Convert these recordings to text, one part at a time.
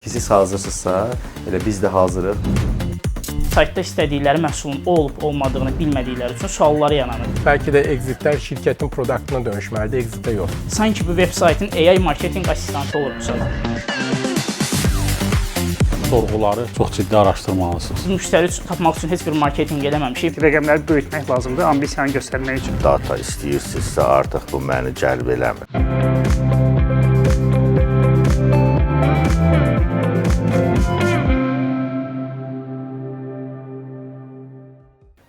Siz hazırsınızsa, elə biz də hazırıq. Saytda istədikləri məhsulun olub-olmadığını bilmədikləri üçün sualları yaranır. Belki de exitler şirketin produktuna dönüşmeli, exit'te yok. Sanki bu web-saytın AI marketing asistansı olursa. Sorğuları çox ciddi araşdırmalısınız. Biz müştəri tapmaq üçün heç bir marketing eləməmişik. Rəqəmləri böyütmək lazımdır, ambisiyanı göstərmək üçün. Data istəyirsinizsə artıq bu məni cəlb eləmir.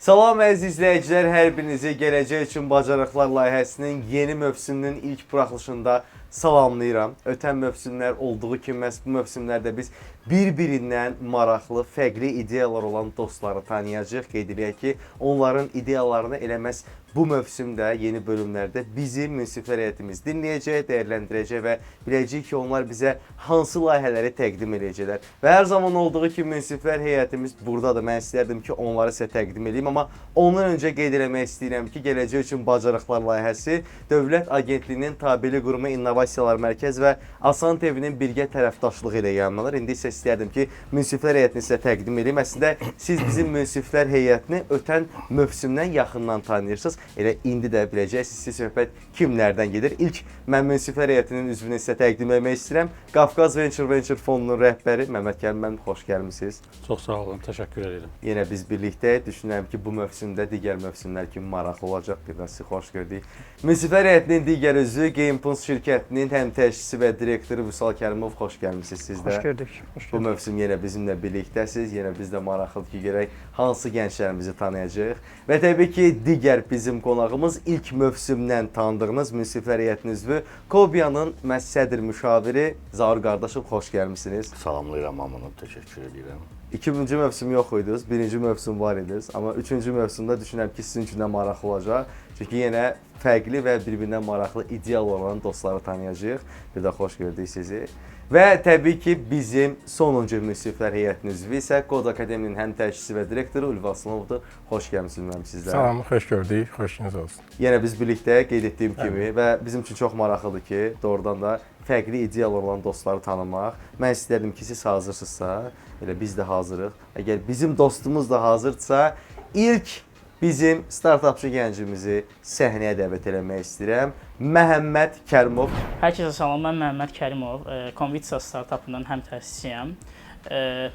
Salam əziz izləyicilər, hər birinizi Gələcək üçün Bacarıqlar layihəsinin yeni mövsümünün ilk buraxılışında salamlayıram. Ötən mövsümlər olduğu kimi məhz bu mövsümlərdə biz bir-birindən maraqlı, fərqli ideyalar olan dostları tanıyacağıq. Qeyd edək ki, onların ideyalarını eləməz bu mövsümdə, yeni bölümlərdə bizim münsiflər heyətimiz dinləyəcək, dəyərləndirəcək və biləcək ki, onlar bizə hansı layihələri təqdim edəcəklər. Və hər zaman olduğu kimi münsiflər heyətimiz buradadır. Mən istərdim ki, onları sizə təqdim edeyim, amma ondan öncə qeyd eləmək istəyirəm ki, Gələcək üçün Bacarıqlar layihəsi Dövlət Agentliyinin Tabeli Qurumu İnnovasiyalar Mərkəz və Asan TV-nin birgə tərəfdaşlığı ilə yayımlanır. İndi isə istərdim ki, münsiflər heyətini sizə təqdim edeyim. Əslində, siz bizim münsiflər heyətini ötən mövsümdən yaxından tanıyırsınız. Elə indi də biləcəksiniz, söhbət kimlərdən gedir. İlk mən münsiflər heyətinin üzvünü sizə təqdim etmək istəyirəm. Qafqaz Venture Fondunun rəhbəri Məmməd Kərim müəllim, xoş gəlmisiniz. Çox sağ olun, təşəkkür edirəm. Yenə biz birlikdə düşünürəm ki, bu mövsümdə digər mövsümlər kimi maraqlı olacaq. Bir də sizi xoş gördük. Münsiflər heyətinin digər üzvü GamePulse şirkətinin həm təşkiçisi və direktoru Vüsal Kərimov, xoş gəlmisiniz siz də. Xoş gördük. Bu mövsüm yenə bizimlə birlikdəsiz. Yenə biz də maraqlıdır ki, görək hansı gənclərimizi tanıyacağıq. Və təbii ki, digər bizim qonağımız ilk mövsümdən tanıdığınız münsiflər heyətinin üzvü Kobiyanın sədr müşaviri Zaur qardaşım, xoş gəlmisiniz. Salamlayıram hamını, təşəkkür edirəm. İkinci mövsüm yox idiniz, birinci mövsüm var idiniz. Amma üçüncü mövsümdə düşünürəm ki, sizin üçün də maraqlı olacaq. Çünki yenə fərqli və bir-birindən maraqlı ideal olan dostları tanıyacağıq. Bir də xoş gördük sizi. Və təbii ki, bizim sonuncu münsiflər heyətinin üzvü isə Kod Akademinin həm təşkiçisi və direktoru Ülvi Aslımovdur. Xoş gəlmisiniz mənim sizlərə. Salam, hoş gördük, hoşunuz olsun. Yenə biz birlikdə qeyd etdiyim kimi və bizim üçün çox maraqlıdır ki, doğrudan da fərqli ideyalar olan dostları tanımaq. Mən istərdim ki, siz hazırsınızsa, elə biz də hazırıq. Əgər bizim dostumuz da hazırdsa, ilk bizim startapçı gəncimizi səhnəyə dəvət eləmək istəyirəm. Məhəmməd Kərimov. Hər kəsə salam, mən Məhəmməd Kərimov, Convitsa startapının həm təsisçisiyəm.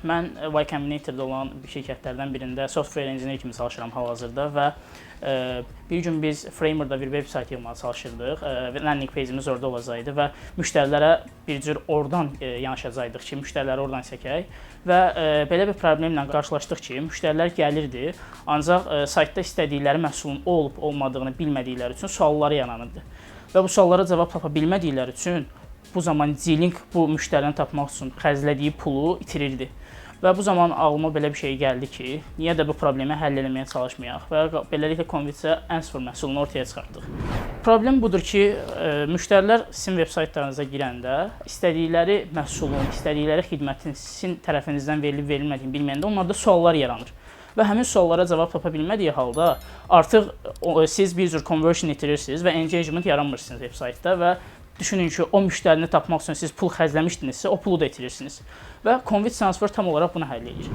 Mən Y Combinator-da olan şirkətlərdən birində software engineer kimi çalışıram hal-hazırda və bir gün biz Framer'da bir web sayt yapmağa çalışırdıq. Landing page'imiz orada olacaqdı və müştərilərə bir cür oradan yanaşacaqdıq ki, müştəriləri oradan çəkək. Və belə bir problemlə qarşılaşdıq ki, müştərilər gəlirdi, ancaq saytda istədikləri məhsulun olub-olmadığını bilmədikləri üçün sualları yaranırdı. Və bu suallara cavab tapa bilmədikləri üçün bu zaman D-Link bu müştərini tapmaq üçün xərclədiyi pulu itirirdi. Və bu zaman ağlıma belə bir şey gəldi ki, niyə də bu problemi həll etməyə çalışmayaq və beləliklə Convitsa Answer məhsulunu ortaya çıxartdıq. Problem budur ki, müştərilər sizin veb saytlarınıza girəndə istədikləri məhsulun, istədikləri xidmətin sizin tərəfinizdən verilib-verilmədiyini bilməyəndə onlarda suallar yaranır. Və həmin suallara cavab tapa bilmədiyi halda artıq siz bir cür conversion itirirsiniz və engagement yaranmırsınız veb saytda və düşünün ki, o müştərini tapmaq üçün siz pul xərcləmişdinizsə, o pulu da itirirsiniz. Və Convitsa Answer tam olaraq bunu həll edir.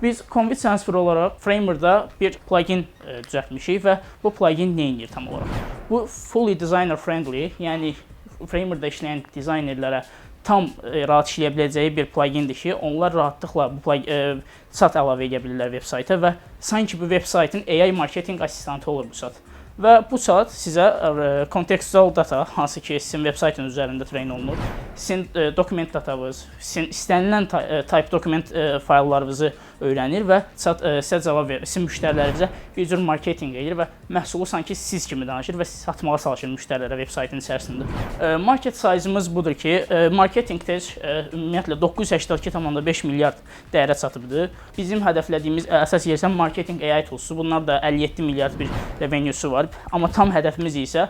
Biz Convitsa Answer olaraq Framer'da bir plugin düzəltmişik və bu plugin nə edir tam olaraq? Bu fully designer friendly, yəni Framer'da işləyən dizaynerlərə tam rahat işləyə biləcəyi bir plugindir ki, onlar rahatlıqla bu chat əlavə edə bilirlər veb sayta və sanki bu veb saytın AI marketing asistansı olur bu chat. Və bu chat sizə contextual data, hansı ki sizin veb saytın üzərində train olunur, sizin dokument datanız, sizin istənilən type dokument fayllarınızı öyrənir və sizə cavab verir. Sizin müştərilərinizə bir cür marketing edir və məhsulu sanki siz kimi danışır və satmağa çalışır müştərilərə veb saytın içərisində. Market size-ımız budur ki, marketing tech ümumiyyətlə 982,5 milyard dəyərə çatıbdır. Bizim hədəflədiyimiz əsas yersə marketing AI toolsu, bunlar da 57 milyard bir revenue'su var. Amma tam hədəfimiz isə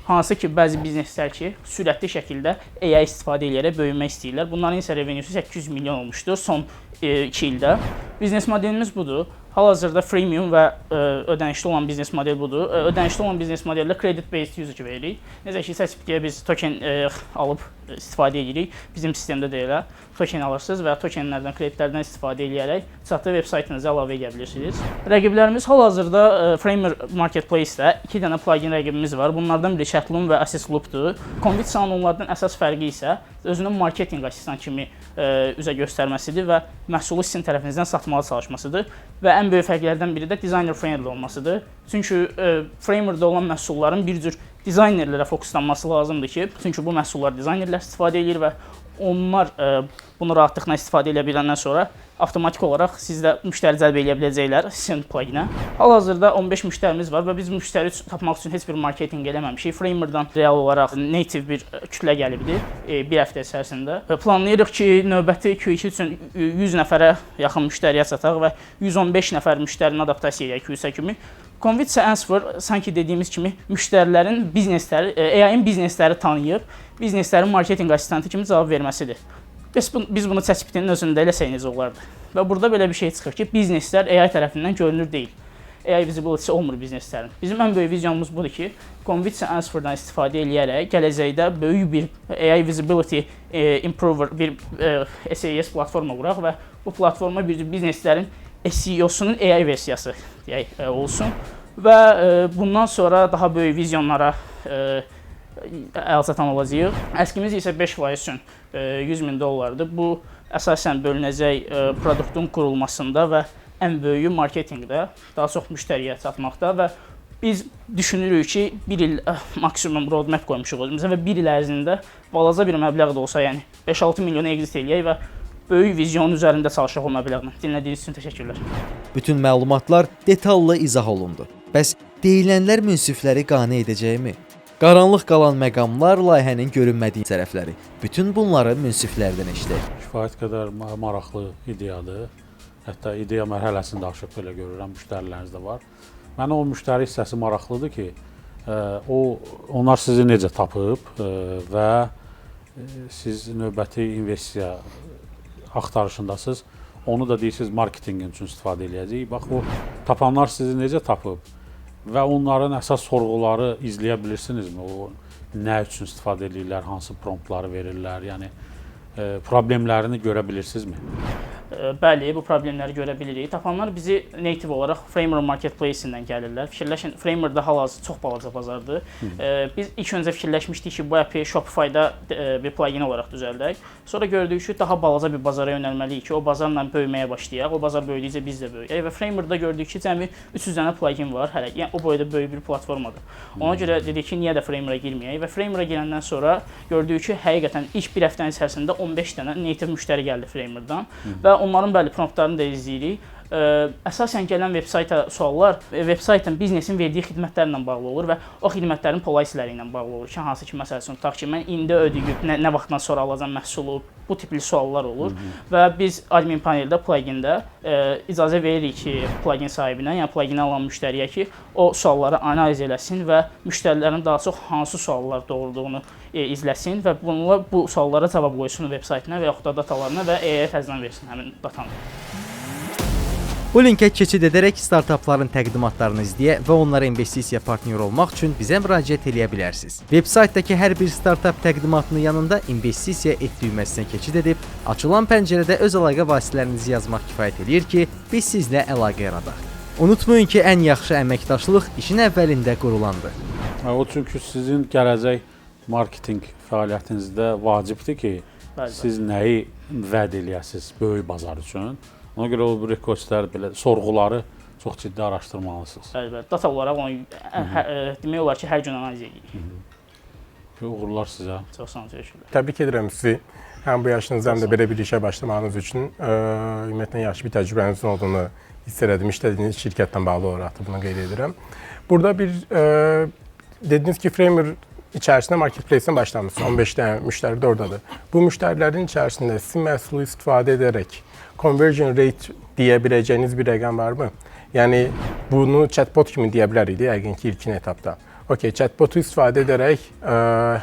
hansı ki bəzi bizneslər ki sürətli şəkildə AI istifadə edərək böyümək istəyirlər. Bunların isə revenue'su 800 milyon olmuşdur son 2 ildə. Biznes modelimiz budur. Hal-hazırda freemium və ödənişli olan biznes model budur. Ödənişli olan biznes modellə credit-based usage veririk. Necə ki, ChatGPT-yə biz token alıb istifadə edirik. Bizim sistemdə də elə token alırsınız və tokenlərdən, kreditlərdən istifadə edərək çatı veb saytınıza əlavə edə bilirsiniz. Rəqiblərimiz hal-hazırda Framer Marketplace-də 2 dənə plugin rəqibimiz var. Bunlardan biri Chatloom və Assist Loop-dur. Convitsa-nın onlardan əsas fərqi isə özünün marketinq asistan kimi üzə göstərməsidir və məhsulu sizin tərəfinizdən satmağa çalışmasıdır. Və ən böyük fərqlərdən biri də designer friendly olmasıdır. Çünki Framer'da olan məhsulların bir cür dizaynerlərə fokuslanması lazımdır ki, çünki bu məhsullar dizaynerlər istifadə edir və onlar bunu rahatlıqla istifadə edə biləndən sonra avtomatik olaraq sizdə müştəri cəlb edə biləcəklər sizin pluginə. Hal-hazırda 15 müştərimiz var və biz müştəri tapmaq üçün heç bir marketinq eləməmişik. Framer'dan real olaraq native bir kütlə gəlibdir bir həftə içərisində. Planlayırıq ki, növbəti Q2 üçün 100 nəfərə yaxın müştəriyə çataq və 115 nəfər müştərini adaptasiya edək Q2 kimi. Convitsa Answer sanki dediyimiz kimi müştərilərin biznesləri, AI-in biznesləri tanıyıb, bizneslərin marketinq asistanı kimi cavab verməsidir. Biz bunu ChatGPT-nin özündə eləsək necə olardı? Və burada belə bir şey çıxır ki, bizneslər AI tərəfindən görünür deyil. AI visibility olmur bizneslərin. Bizim ən böyük vizyonumuz budur ki, Convitsa Answer-dan istifadə edərək gələcəkdə böyük bir AI visibility improver, bir SaaS platforma quraq və bu platforma bir bizneslərin SEO-sunun AI versiyası deyək, olsun və bundan sonra daha böyük vizyonlara əl çatan olacağıq. Əskimiz isə 5% üçün $100,000-dır. Bu əsasən bölünəcək produktun qurulmasında və ən böyüyü marketinqdə, daha çox müştəriyə çatmaqda və biz düşünürük ki, bir il maksimum roadmap qoymuşuq özümüzə və bir il ərzində balaca bir məbləğ də olsa, yəni 5-6 milyona exit eləyək və böyük vizyonun üzərində çalışaq o məbləğlə. Dinlədiyiniz üçün təşəkkürlər. Bütün məlumatlar detallı izah olundu. Bəs deyilənlər münsifləri qane edəcəkmi? Qaranlıq qalan məqamlar layihənin görünmədiyi tərəfləri. Bütün bunları münsiflərdən eşidək. Kifayət qədər maraqlı ideyadır. Hətta ideya mərhələsində aşıb belə görürəm, müştəriləriniz də var. Mənə o müştəri hissəsi maraqlıdır ki, onlar sizi necə tapıb və siz növbəti investisiya axtarışındasınız. Onu da deyirsiniz marketinqin üçün istifadə edəcəyik. Bax, o tapanlar sizi necə tapıb və onların əsas sorğuları izləyə bilirsinizmi? O nə üçün istifadə edirlər, hansı promptları verirlər, yəni problemlərini görə bilirsinizmi? Bəli, bu problemləri görə bilirik. Tapanlar bizi native olaraq Framer Marketplace-indən gəlirlər. Fikirləşin, Framer-da hal-hazırda çox balaca bazardır. Biz ilk öncə fikirləşmişdik ki, bu əpi Shopify-da bir plugin olaraq düzəldək. Sonra gördük ki, daha balaca bir bazara yönəlməliyik ki, o bazarla böyüməyə başlayaq. O bazar böyüdükcə biz də böyüyək və Framer-da gördük ki, cəmi 300 dənə plugin var hələ. Yəni o boyda böyük bir platformadır. Ona görə dedik ki, niyə də Framer-a girməyək və Framer-a girəndən sonra gördük ki, həqiqətən ilk bir həftənin içərisində 15 dənə native müştəri gəldi Framer-dan və onların bəli promptlarını da izləyirik. Əsasən gələn veb-sayta suallar veb-saytın biznesin verdiyi xidmətlərlə bağlı olur və o xidmətlərin policyləri ilə bağlı olur ki, hansı ki, məsəl üçün, tutaq ki, mən indi ödəyib, nə vaxtdan sonra alacam məhsulu, bu tipli suallar olur və biz admin paneldə, plugində icazə veririk ki, plugin sahibinə, yəni plugini alan müştəriyə ki, o sualları analiz eləsin və müştərilərin daha çox hansı suallar doğurduğunu izləsin və bununla bu suallara cavab qoysun veb-saytına və yaxud da datalarına və AI təzdən versin həmin datanı. Bu linkə keçid edərək startapların təqdimatlarını izləyə və onlara investisiya partneri olmaq üçün bizə müraciət edə bilərsiniz. Veb-saytdakı hər bir startap təqdimatının yanında investisiya et düyməsinə keçid edib, açılan pəncərədə öz əlaqə vasitələrinizi yazmaq kifayət edir ki, biz sizlə əlaqə yaradaq. Unutmayın ki, ən yaxşı əməkdaşlıq işin əvvəlində qurulandır. O çünki sizin gələcək marketinq fəaliyyətinizdə vacibdir ki, siz nəyi vəd eləyəsiniz böyük bazar üçün. Ona görə o rekordlar belə sorğuları çox ciddi araşdırmalısınız. Bəli, data olaraq onu demək olar ki, hər gün analiz edirik. Uğurlar sizə. Çox sağ olun, təşəkkürlər. Təbrik edirəm sizi. Həm bu yaşınızda həm də belə bir işə başlamağınız üçün ümumiyyətlə yaxşı bir təcrübənizin olduğunu hiss elədim. İşlədiyiniz şirkətlə bağlı olaraq da bunu qeyd edirəm. Burada bir dediniz ki, Framer içərisində marketplace-dən başlamışsınız. 15 dənə müştəri də oradadır. Bu müştərilərin içərisində sizin məhsulu istifadə edərək conversion rate deyə biləcəyiniz bir rəqəm varmı? Yəni bunu chatbot kimi deyə bilərik yəqin ki, ilkin etapda. Okay, chatbotu istifadə edərək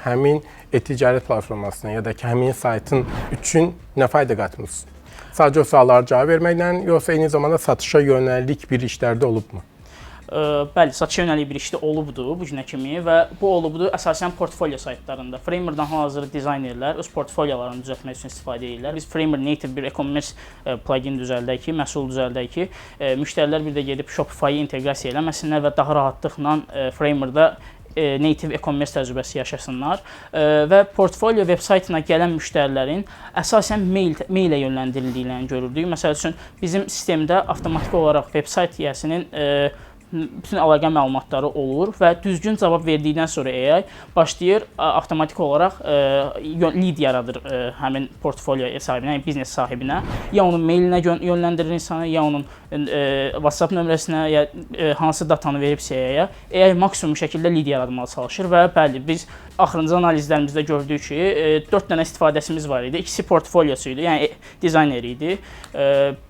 həmin e-ticarət platformasına ya da ki, həmin saytın üçün nə fayda qatmısınız? Sadəcə o suallara cavab verməklə, yoxsa eyni zamanda satışa yönəlik bir işlərdə olubmu? Bəli, satışa yönəlik bir işdə olubdu bu günə kimi və bu olubdu əsasən portfolio saytlarında. Framer'dan hal-hazırda dizaynerlər öz portfolyolarını düzəltmək üçün istifadə edirlər. Biz Framer native bir e-commerce plugin düzəldək ki, məhsul düzəldək ki, müştərilər bir də gedib Shopify-ı inteqrasiya eləməsinlər və daha rahatlıqla Framer'da native e-commerce təcrübəsi yaşasınlar və portfolio veb saytına gələn müştərilərin əsasən meylə yönləndirildiyini görürdük. Məsəl üçün bizim sistemdə avtomatik olaraq veb sayt yiyəsinin bütün əlaqə məlumatları olur və düzgün cavab verdikdən sonra AI başlayır avtomatik olaraq lead yaradır həmin portfolio sahibinə, yəni biznes sahibinə. Ya onun mailinə yönləndirir insanı, ya onun WhatsApp nömrəsinə, ya hansı datanı veribsə AI maksimum şəkildə lead yaratmağa çalışır və bəli, biz axırıncı analizlərimizdə gördük ki, 4 dənə istifadəsimiz var idi. İkisi portfoliosu idi, yəni dizayner idi.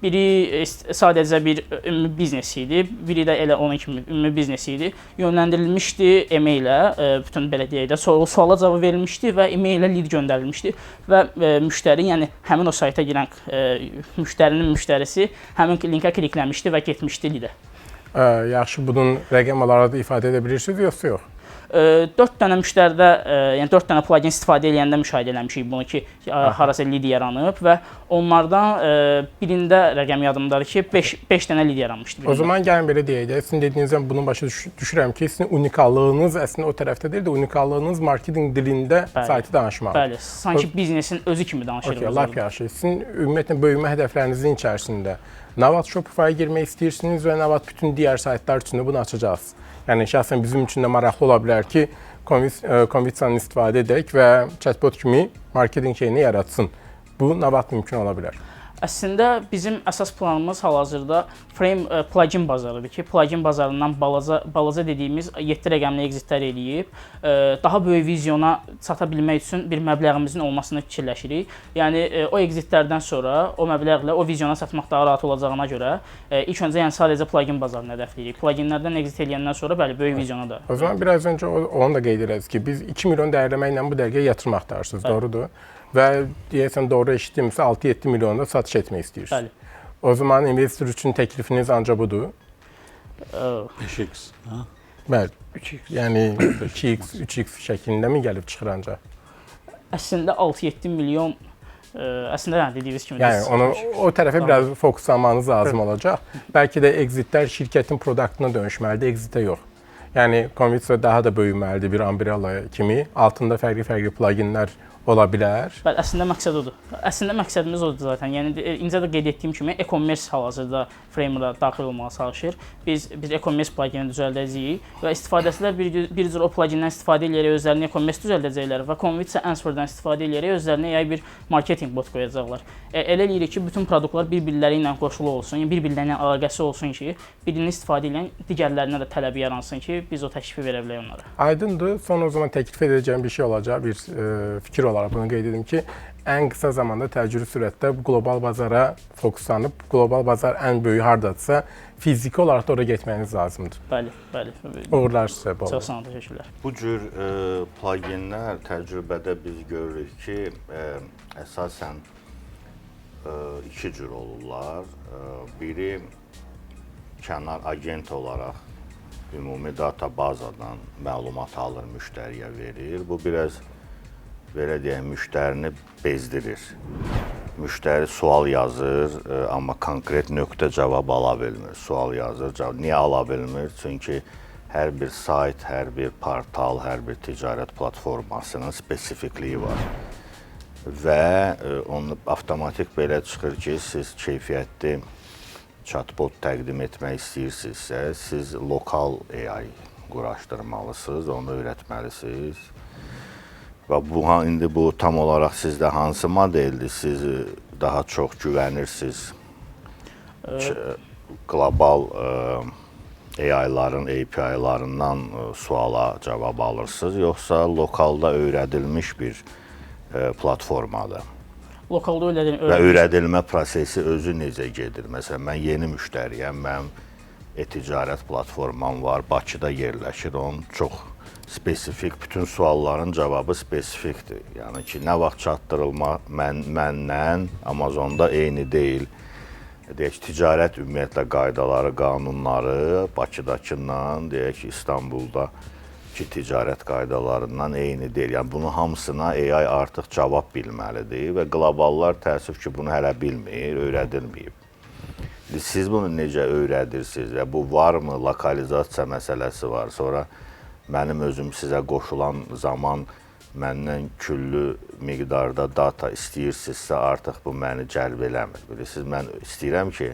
Biri sadəcə bir ümumi biznes idi, biri də elə onun kimi ümumi biznes idi. Yönləndirilmişdi e-mailə, bütün belə deyək də, suala cavab verilmişdi və e-mailə lead göndərilmişdi və müştəri, yəni həmin o sayta girən müştərinin müştərisi həmin linkə klikləmişdi və getmişdi lead-ə. Yaxşı, bunun rəqəm olaraq da ifadə edə bilirsiniz, yoxsa yox? 4 dənə müştəridə, yəni 4 dənə plugin istifadə edəndə müşahidə eləmişik bunu ki, harasa lead yaranıb və onlardan birində rəqəm yadımdadır ki, 5 dənə lead yaranmışdı. O zaman gəlin belə deyək də, sizin dediyinizdən bunun başa düşürəm ki, sizin unikallığınız əslində o tərəfdə deyil də, unikallığınız marketinq dilində saytı danışmaq. Bəli, sanki biznesin özü kimi danışırıq. Okay, lap yaxşı. Sizin ümumiyyətlə böyümə hədəflərinizin içərisində nə vaxt Shopify-a girmək istəyirsiniz və nə vaxt bütün digər saytlar üçün də bunu açacaqsınız? Yəni şəxsən bizim üçün də maraqlı ola bilər ki, Convitsa-dan istifadə edək və chatbot kimi marketinq şeyini yaratsın. Bu nə vaxt mümkün ola bilər? Əslində bizim əsas planımız hal-hazırda Frame plugin bazarıdır ki, plugin bazarından balaca dediyimiz 7 rəqəmli exitlər eləyib, daha böyük vizyona çata bilmək üçün bir məbləğimizin olmasını fikirləşirik. Yəni o exitlərdən sonra o məbləğlə o vizyona çatmaq daha rahat olacağına görə ilk öncə yəni sadəcə plugin bazarını hədəfləyirik. Pluginlərdən exit eləyəndən sonra bəli böyük vizyona da. O zaman biraz öncə onu da qeyd edəriz ki, biz 2 milyon dəyərləməklə bu dəqiqə yatırım axtarırsınız, doğrudur? Və deyəsən doğru eşitdimsə 6-7 milyonda satış etmək istəyirsiniz. Bəli. O zaman investor üçün təklifiniz ancaq budur. 5x. Bəli. 3x. Yəni 2x, 3x şəklində mi gəlib çıxır ancaq? Əslində 6-7 milyon əslində dediyiniz kimi. Yəni onu o tərəfə biraz fokuslanmanız lazım olacaq. Bəlkə də exitlər şirkətin produktuna dönüşməlidir, exitə yox. Yəni Convitsa daha da böyüməlidir bir umbrella kimi. Altında fərqli pluginlər ola bilər. Bəli, əslində məqsəd odur. Əslində məqsədimiz odur zaten. Yəni incə də qeyd etdiyim kimi e-commerce hal-hazırda Framer'a daxil olmağa çalışır. Biz e-commerce plugini düzəldəcəyik və istifadəçilər bir cür o plugindən istifadə edərək özlərinə e-commerce düzəldəcəklər və Convitsa Answer-dan istifadə edərək özlərinə AI bir marketinq bot qoyacaqlar. Elə eləyirik ki, bütün produktlar bir-birləri ilə qoşulu olsun, yəni bir-birləri ilə əlaqəsi olsun ki, birini istifadə edən digərlərinə də tələbi yaransın ki, biz o təklifi verə bilək onlara. Aydındır. Son o zaman təklif edəcəyim bir şey olacaq, bir fikir olaraq bunu qeyd edim ki, ən qısa zamanda təcrübə sürətdə qlobal bazara fokuslanıb, qlobal bazar ən böyük hardadırsa, fiziki olaraq da ora getməyiniz lazımdır. Bəli, bəli. Uğurlar sizə. Çox sağ olun, təşəkkürlər. Bu cür pluginlər təcrübədə biz görürük ki, əsasən iki cür olurlar. Biri kənar agent olaraq ümumi databazadan məlumat alır, müştəriyə verir. Bu biraz belə deyək, müştərini bezdirir. Müştəri sual yazır, amma konkret nöqtə cavab ala bilmir. Sual yazır, niyə ala bilmir? Çünki hər bir sayt, hər bir portal, hər bir ticarət platformasının spesifikliyi var. Və onu avtomatik belə çıxır ki, siz keyfiyyətli chatbot təqdim etmək istəyirsinizsə, siz lokal AI quraşdırmalısınız, onu öyrətməlisiniz. Və indi bu tam olaraq sizdə hansı modeldir? Siz daha çox güvənirsiniz qlobal AI-ların, API-larından suala cavab alırsınız, yoxsa lokalda öyrədilmiş bir platformadır? Lokalda və öyrədilmə prosesi özü necə gedir? Məsələn, mən yeni müştəriyəm, mənim e-ticarət platformam var, Bakıda yerləşir, onun çox spesifik, bütün sualların cavabı spesifikdir. Yəni ki, nə vaxt çatdırılma məndən Amazonda eyni deyil. Deyək ki, ticarət ümumiyyətlə qaydaları, qanunları Bakıdakından, deyək ki, İstanbuldakı ticarət qaydalarından eyni deyil. Yəni bunun hamısına AI artıq cavab bilməlidir və qloballar təəssüf ki, bunu hələ bilmir, öyrədilməyib. Siz bunu necə öyrədirsiniz və bu varmı, lokalizasiya məsələsi var. Sonra mənim özüm sizə qoşulan zaman məndən küllü miqdarda data istəyirsinizsə, artıq bu məni cəlb eləmir. Bilirsiniz, mən istəyirəm ki,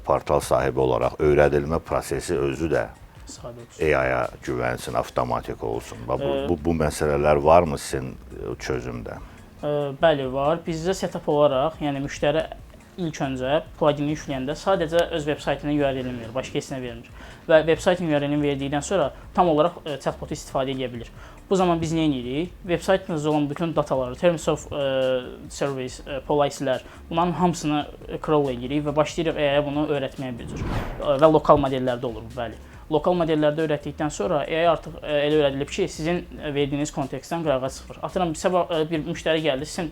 portal sahibi olaraq öyrədilmə prosesi özü də AI-ya güvənsin, avtomatik olsun. Bu məsələlər varmı sizin çözümdə? Bəli, var. Bizdə setup olaraq, yəni müştəri ilk öncə plugini yükləyəndə sadəcə öz veb saytına URL-ini verir, başqa heç nə vermir. Və veb saytın URL-ini verdikdən sonra tam olaraq chatbotu istifadə edə bilir. Bu zaman biz nə edirik? Veb saytınızda olan bütün dataları, Terms of Service, policy'lər, bunların hamısını crawl edirik və başlayırıq AI-ya bunu öyrətməyə bir cür. Və lokal modellərdə olur bu, bəli. Lokal modellərdə öyrətdikdən sonra AI artıq elə öyrədilib ki, sizin verdiyiniz kontekstdən qırağa çıxır. Atıram, bir müştəri gəldi, sizin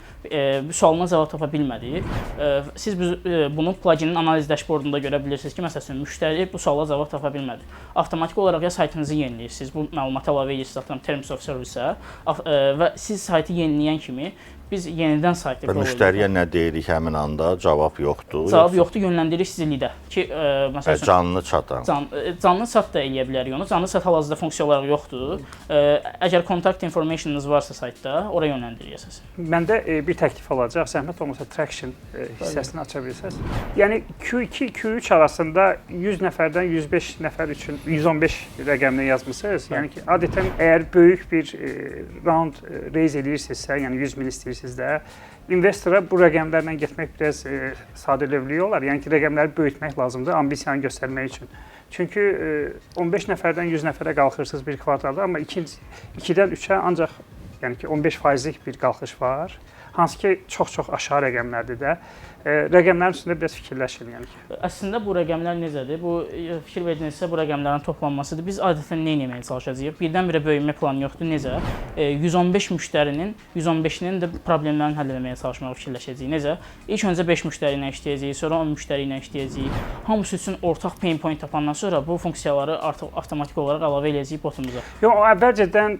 bu sualına cavab tapa bilmədi. Siz bunu pluginin analiz dashboardunda görə bilirsiniz ki, məsələn, müştəri bu suala cavab tapa bilmədi. Avtomatik olaraq ya saytınızı yeniləyirsiniz, bu məlumatı əlavə edirsiniz, atıram, Terms of Service-ə və siz saytı yeniləyən kimi biz yenidən saytı quruluruq. Müştəriyə nə deyirik həmin anda? Cavab yoxdur. Cavab yoxdur, yönləndiririk sizi lidə ki, məsələn, canlı çatan. Canlı chat da eləyə bilərik onu. Canlı chat hal-hazırda funksiya olaraq yoxdur. Əgər contact information'ınız varsa saytda, ora yönləndiririk əsasən. Məndə bir təklif olacaq. Zəhmət olmasa traction hissəsini aça bilsəz. Yəni Q2, Q3 arasında 100 nəfərdən 105 nəfər üçün 115 rəqəmini yazmısınız. Yəni ki, adətən əgər böyük bir round raise edirsinizsə, yəni 100 min istəyirsiniz də, investora bu rəqəmlərlə getmək biraz sadəlövlük olar. Yəni ki, rəqəmləri böyütmək lazımdır ambisiyanı göstərmək üçün. Çünki 15 nəfərdən 100 nəfərə qalxırsınız bir kvartalda, amma 2-dən 3-ə ancaq yəni ki 15%lik bir qalxış var. Hansı ki, çox-çox aşağı rəqəmlərdir də. Rəqəmlərin üstündə biraz fikirləşin. Yəni ki. Əslində bu rəqəmlər necədir? Bu fikir verdinizsə bu rəqəmlərin toplanmasıdır. Biz adətən nə etməyə çalışacağıq? Birdən-birə böyümə planı yoxdur. Necə? 115 müştərinin 115-nin də problemlərini həll etməyə çalışmağa fikirləşəcəyik. Necə? İlk öncə 5 müştəri ilə işləyəcəyik, sonra 10 müştəri ilə işləyəcəyik. Hamısı üçün ortaq pain point tapandan sonra bu funksiyaları artıq avtomatik olaraq əlavə edəcəyik botumuza. Yox, əvvəlcədən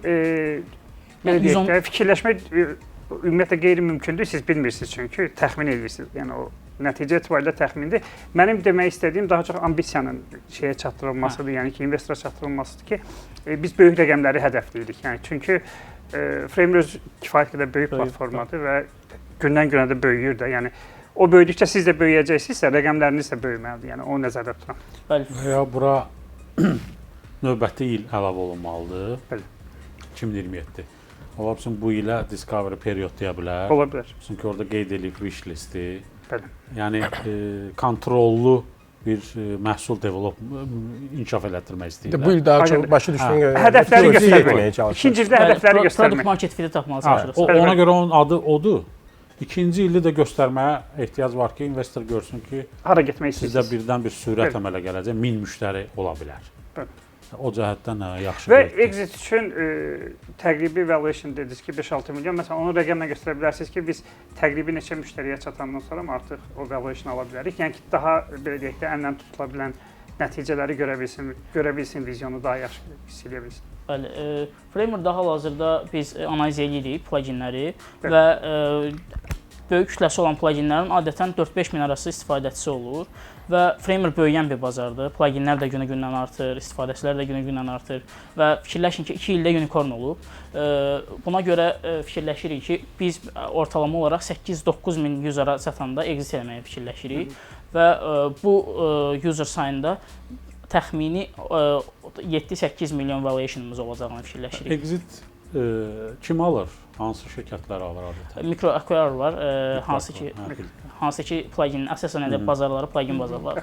belə deyək də, fikirləşmək ümumiyyətlə qeyri-mümkündür, siz bilmirsiniz çünki təxmin edirsiniz. Yəni o nəticə etibarilə təxmindir. Mənim demək istədiyim daha çox ambisiyanın şeyə çatdırılmasıdır, yəni ki, investora çatdırılmasıdır ki, biz böyük rəqəmləri hədəfləyirik. Yəni çünki Framer öz kifayət qədər böyük platformadır və gündən-günə də böyüyür də. Yəni o böyüdükcə siz də böyüyəcəksinizsə, rəqəmləriniz də böyüməlidir. Yəni o nəzərdə tuturam. Bəli. Və bura növbəti il əlavə olunmalıdır. Bəli. 2027. Ola bilsin bu ilə Discovery period deyə bilər. Ola bilər. Çünki orada qeyd edilib wish listi. Bəli. Yəni kontrollu bir məhsul inkişaf elətdirmək istəyirlər. Bu il daha çox başa düşdüyün hədəfləri göstərməyə çalışırıq. İkinci ildə hədəfləri göstərmək. Product market fit tapmağa çalışırıq. Ona görə onun adı odur. İkinci ildə də göstərməyə ehtiyac var ki, investor görsün ki, hara getmək istəyirsiniz. Sizdə birdən bir sürət əmələ gələcək, 1000 müştəri ola bilər. Bəli. O cəhətdən yaxşı. Və exit üçün təqribi valuation dediniz ki, 5-6 milyon. Məsələn, onu rəqəmlə göstərə bilərsiniz ki, biz təqribi neçə müştəriyə çatandan sonra artıq o valuation ala bilərik. Yəni ki, daha belə deyək də əllə tutula bilən nəticələri görə bilsin, vizyonu daha yaxşı hiss edə bilsin. Bəli, Framer'da hal-hazırda biz analiz edirik pluginləri və böyük kütləsi olan pluginlərin adətən 4-5 min arası istifadəçisi olur və Framer böyüyən bir bazardır. Pluginlər də günə-gündən artır, istifadəçilər də günə-gündən artır və fikirləşin ki, 2 ildə unicorn olub. Buna görə fikirləşirik ki, biz ortalama olaraq 8-9 min user'a çatanda exit eləməyə fikirləşirik və bu user sayında təxmini 7-8 milyon valuation'ımız olacağını fikirləşirik. Exit kim alır? Hansı şirkətlər alır adətən? Micro acquirer var, hansı ki plugin əsasən elə bazarları plugin bazarları.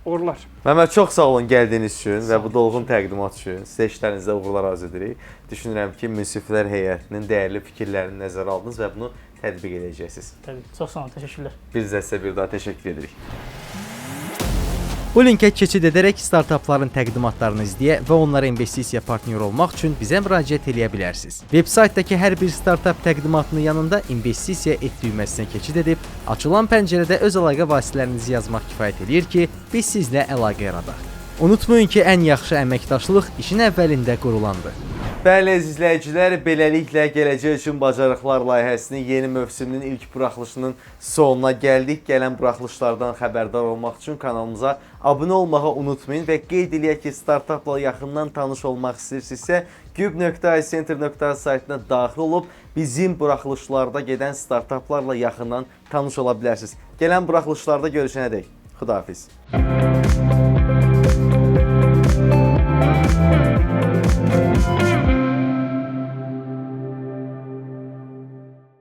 Uğurlar. Məmməd, çox sağ olun gəldiyiniz üçün və bu dolğun təqdimat üçün. Sizə işlərinizdə uğurlar arzu edirik. Düşünürəm ki, münsiflər heyətinin dəyərli fikirlərini nəzərə aldınız və bunu tətbiq edəcəksiniz. Təbii, çox sağ olun, təşəkkürlər. Biz də sizə bir daha təşəkkür edirik. Bu linkə keçid edərək startapların təqdimatlarını izləyə və onlara investisiya partneri olmaq üçün bizə müraciət edə bilərsiniz. Veb-saytdakı hər bir startap təqdimatının yanında investisiya et düyməsinə keçid edib, açılan pəncərədə öz əlaqə vasitələrinizi yazmaq kifayət edir ki, biz sizlə əlaqə yaradaq. Unutmayın ki, ən yaxşı əməkdaşlıq işin əvvəlində qurulandır. Bəli, əziz izləyicilər, beləliklə Gələcək üçün Bacarıqlar layihəsinin yeni mövsümünün ilk buraxılışının sonuna gəldik. Gələn buraxılışlardan xəbərdar olmaq üçün kanalımıza abunə olmağı unutmayın və qeyd eləyək ki, startapla yaxından tanış olmaq istəyirsinizsə, cube.icenter.az saytına daxil olub bizim buraxılışlarda gedən startaplarla yaxından tanış ola bilərsiniz. Gələn buraxılışlarda görüşənədək. Xudahafiz.